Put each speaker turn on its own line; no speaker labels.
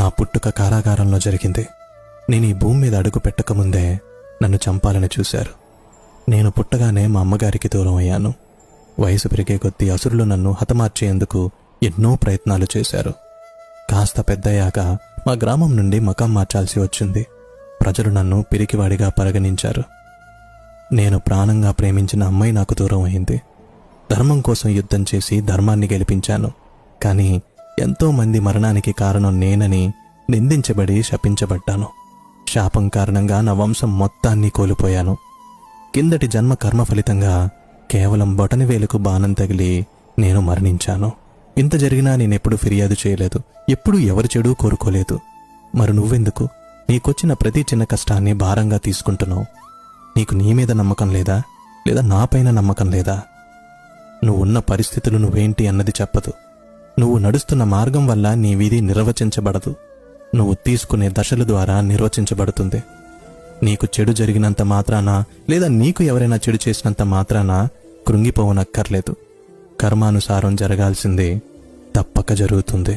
నా పుట్టుక కారాగారంలో జరిగింది. నేను ఈ భూమి మీద అడుగు పెట్టకముందే నన్ను చంపాలని చూశారు. నేను పుట్టగానే మా అమ్మగారికి దూరం అయ్యాను. వయసు పెరిగే కొద్దీ అసురులు నన్ను హతమార్చేందుకు ఎన్నో ప్రయత్నాలు చేశారు. కాస్త పెద్దయ్యాక మా గ్రామం నుండి మకాం మార్చాల్సి వచ్చింది. ప్రజలు నన్ను పిరికివాడిగా పరిగణించారు. నేను ప్రాణంగా ప్రేమించిన అమ్మాయి నాకు దూరం అయింది. ధర్మం కోసం యుద్ధం చేసి ధర్మాన్ని గెలిపించాను. కానీ ఎంతోమంది మరణానికి కారణం నేనని నిందించబడి శపించబడ్డాను. శాపం కారణంగా నా వంశం మొత్తాన్ని కోల్పోయాను. కిందటి జన్మ కర్మ ఫలితంగా కేవలం బొటనవేలుకు బాణం తగిలి నేను మరణించాను. ఇంత జరిగినా నేనెప్పుడు ఫిర్యాదు చేయలేదు. ఎప్పుడూ ఎవరి చెడు కోరుకోలేదు. మరి నువ్వెందుకు నీకొచ్చిన ప్రతి చిన్న కష్టాన్ని భారంగా తీసుకుంటున్నావు? నీకు నీ మీద నమ్మకం లేదా? లేదా నాపైన నమ్మకం లేదా? నువ్వున్న పరిస్థితులు నువ్వేంటి అన్నది చెప్పదు. నువ్వు నడుస్తున్న మార్గం వల్ల నీ విధి నిర్వచించబడదు. నువ్వు తీసుకునే దశల ద్వారా నిర్వచించబడుతుంది. నీకు చెడు జరిగినంత మాత్రాన, లేదా నీకు ఎవరైనా చెడు చేసినంత మాత్రాన కృంగిపోవనక్కర్లేదు. కర్మానుసారం జరగాల్సింది తప్పక జరుగుతుంది.